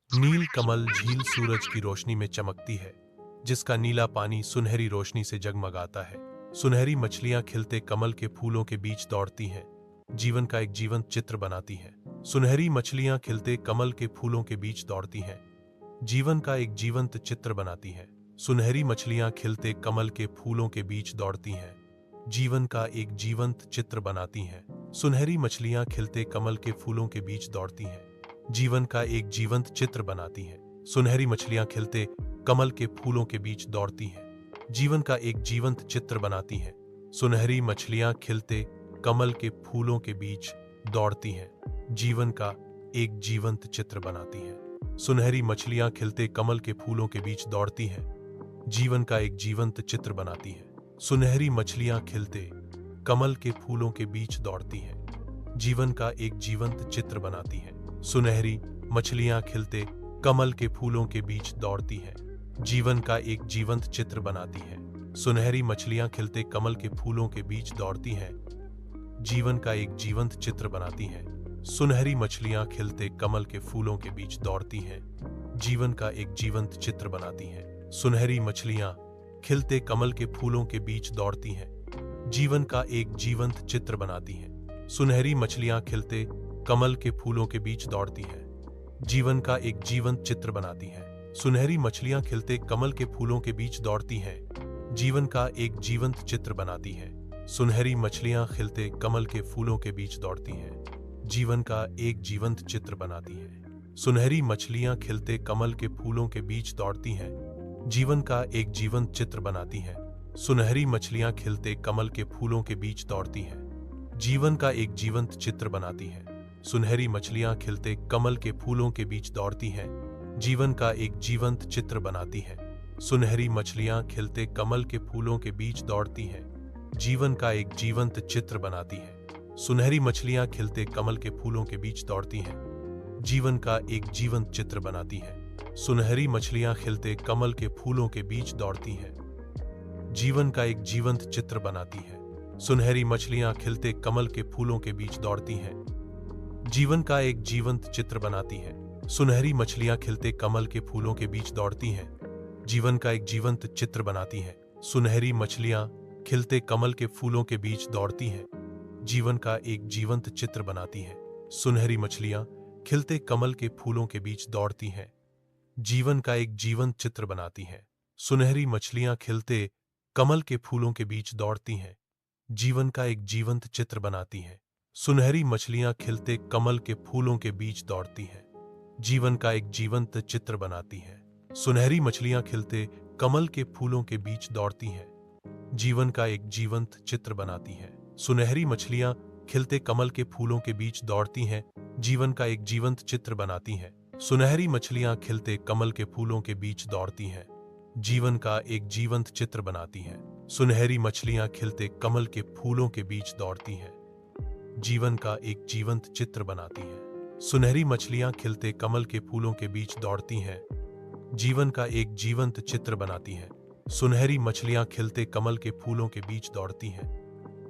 नील कमल झील सूरज की रोशनी में चमकती है, जिसका नीला पानी सुनहरी रोशनी से जगमगाता है। सुनहरी मछलियां खिलते कमल के फूलों के बीच दौड़ती हैं, जीवन का एक जीवंत चित्र बनाती हैं। सुनहरी मछलियां खिलते कमल के फूलों के बीच दौड़ती हैं, जीवन का एक जीवंत चित्र बनाती हैं। सुनहरी मछलियां खिलते कमल के फूलों के बीच दौड़ती हैं, जीवन का एक जीवंत चित्र बनाती हैं। सुनहरी मछलियां खिलते कमल के फूलों के बीच दौड़ती हैं, जीवन का एक जीवंत चित्र बनाती हैं। सुनहरी मछलियां खिलते कमल के फूलों के बीच दौड़ती हैं, जीवन का एक जीवंत चित्र बनाती हैं। सुनहरी मछलियां खिलते कमल के फूलों के बीच दौड़ती हैं, जीवन का एक जीवंत चित्र बनाती हैं। सुनहरी मछलियां खिलते कमल के फूलों के बीच दौड़ती हैं, जीवन का एक जीवंत चित्र बनाती हैं। सुनहरी मछलियां खिलते कमल के फूलों के बीच दौड़ती हैं, जीवन का एक जीवंत चित्र बनाती हैं। सुनहरी मछलियां खिलते कमल के फूलों के बीच दौड़ती हैं, जीवन का एक जीवंत चित्र बनाती हैं। सुनहरी मछलियां खिलते कमल के फूलों के बीच दौड़ती हैं, जीवन का एक जीवंत चित्र बनाती हैं। सुनहरी मछलियां खिलते कमल के फूलों के बीच दौड़ती हैं, जीवन का एक जीवंत चित्र बनाती हैं। सुनहरी मछलियां खिलते कमल के फूलों के बीच दौड़ती हैं, जीवन का एक जीवंत चित्र बनाती हैं। सुनहरी मछलियां खिलते कमल के फूलों के बीच दौड़ती हैं, जीवन का एक जीवंत चित्र बनाती हैं। सुनहरी मछलियां खिलते कमल के फूलों के बीच दौड़ती हैं, जीवन का एक जीवंत चित्र बनाती हैं। सुनहरी मछलियां खिलते कमल के फूलों के बीच दौड़ती हैं, जीवन का एक जीवंत चित्र बनाती हैं। सुनहरी मछलियां खिलते कमल के फूलों के बीच दौड़ती हैं, जीवन का एक जीवंत चित्र बनाती हैं। सुनहरी मछलियां खिलते कमल के फूलों के बीच दौड़ती हैं, जीवन का एक जीवंत चित्र बनाती हैं। सुनहरी मछलियां खिलते कमल के फूलों के बीच दौड़ती हैं, जीवन का एक जीवंत चित्र बनाती हैं। सुनहरी मछलियां खिलते कमल के फूलों के बीच दौड़ती हैं, जीवन का एक जीवंत चित्र बनाती हैं। सुनहरी मछलियां खिलते कमल के फूलों के बीच दौड़ती हैं, जीवन का एक जीवंत चित्र बनाती हैं। सुनहरी मछलियां खिलते कमल के फूलों के बीच दौड़ती हैं, जीवन का एक जीवंत चित्र बनाती हैं। सुनहरी मछलियां खिलते कमल के फूलों के बीच दौड़ती हैं, जीवन का एक जीवंत चित्र बनाती हैं। सुनहरी मछलियां खिलते कमल के फूलों के बीच दौड़ती हैं, जीवन का एक जीवंत चित्र बनाती हैं। सुनहरी मछलियां खिलते कमल के फूलों के बीच दौड़ती हैं, जीवन का एक जीवंत चित्र बनाती हैं। सुनहरी मछलियां खिलते कमल के फूलों के बीच दौड़ती हैं, जीवन का एक जीवंत चित्र बनाती हैं। सुनहरी मछलियां खिलते कमल के फूलों के बीच दौड़ती हैं, जीवन का एक जीवंत चित्र बनाती हैं। सुनहरी मछलियां खिलते कमल के फूलों के बीच दौड़ती हैं, जीवन का एक जीवंत चित्र बनाती हैं। सुनहरी मछलियां खिलते कमल के फूलों के बीच दौड़ती हैं, जीवन का एक जीवंत चित्र बनाती हैं। सुनहरी मछलियां खिलते कमल के फूलों के बीच दौड़ती हैं, जीवन का एक जीवंत चित्र बनाती हैं। सुनहरी मछलियां खिलते कमल के फूलों के बीच दौड़ती हैं, जीवन का एक जीवंत चित्र बनाती हैं। सुनहरी मछलियां खिलते कमल के फूलों के बीच दौड़ती हैं, जीवन का एक जीवंत चित्र बनाती हैं। सुनहरी मछलियां खिलते कमल के फूलों के बीच दौड़ती हैं, जीवन का एक जीवंत चित्र बनाती हैं। सुनहरी मछलियां खिलते कमल के फूलों के बीच दौड़ती हैं,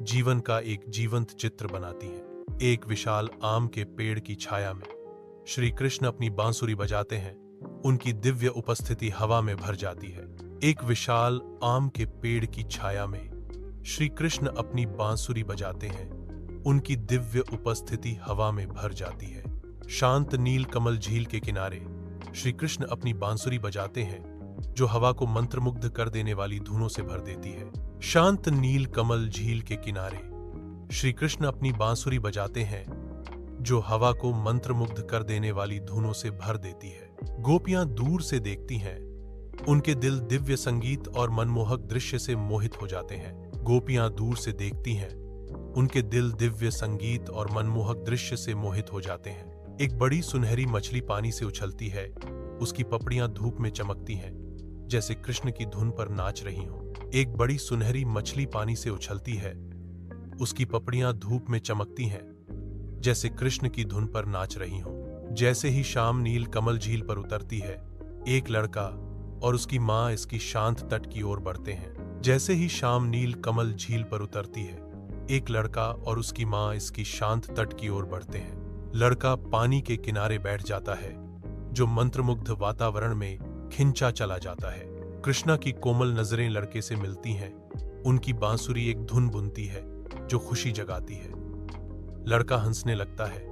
जीवन का एक जीवंत चित्र बनाती हैं। एक विशाल आम के पेड़ की छाया में श्री कृष्ण अपनी बांसुरी बजाते हैं, उनकी दिव्य उपस्थिति हवा में भर जाती है। एक विशाल आम के पेड़ की छाया में श्री कृष्ण अपनी बांसुरी बजाते हैं, उनकी दिव्य उपस्थिति हवा में भर जाती है। शांत नील कमल झील के किनारे श्री कृष्ण अपनी बांसुरी बजाते हैं, जो हवा को मंत्रमुग्ध कर देने वाली धुनों से भर देती है। शांत नील कमल झील के किनारे श्री कृष्ण अपनी बांसुरी बजाते हैं, जो हवा को मंत्रमुग्ध कर देने वाली धुनों से भर देती है। गोपियां दूर से देखती हैं, उनके दिल दिव्य संगीत और मनमोहक दृश्य से मोहित हो जाते हैं। गोपियां दूर से देखती हैं, उनके दिल दिव्य संगीत और मनमोहक दृश्य से मोहित हो जाते हैं। एक बड़ी सुनहरी मछली पानी से उछलती है, उसकी पपड़ियां धूप में चमकती हैं, जैसे कृष्ण की धुन पर नाच रही हों। एक बड़ी सुनहरी मछली पानी से उछलती है, उसकी पपड़ियां धूप में चमकती हैं, जैसे कृष्ण की धुन पर नाच रही हों। जैसे ही शाम नील कमल झील पर उतरती है, एक लड़का और उसकी माँ इसकी शांत तट की ओर बढ़ते हैं। जैसे ही शाम नील कमल झील पर उतरती है, एक लड़का और उसकी माँ इसकी शांत तट की ओर बढ़ते हैं। लड़का पानी के किनारे बैठ जाता है जो मंत्रमुग्ध वातावरण में खिंचा चला जाता है। कृष्णा की कोमल नजरें लड़के से मिलती हैं। उनकी बांसुरी एक धुन बुनती है जो खुशी जगाती है। लड़का हंसने लगता है,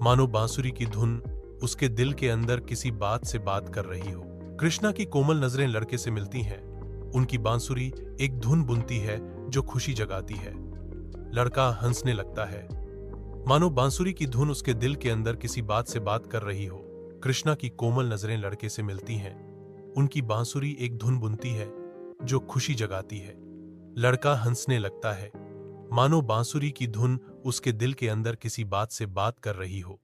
मानो बांसुरी की धुन उसके दिल के अंदर किसी बात से बात कर रही हो। कृष्णा की कोमल नजरें लड़के से मिलती हैं। उनकी बांसुरी एक धुन बुनती है जो खुशी जगाती है। लड़का हंसने लगता है, मानो बांसुरी की धुन उसके दिल के अंदर किसी बात से बात कर रही हो। कृष्णा की कोमल नजरें लड़के से मिलती हैं। उनकी बांसुरी एक धुन बुनती है जो खुशी जगाती है। लड़का हंसने लगता है, मानो बांसुरी की धुन उसके दिल के अंदर किसी बात से बात कर रही हो।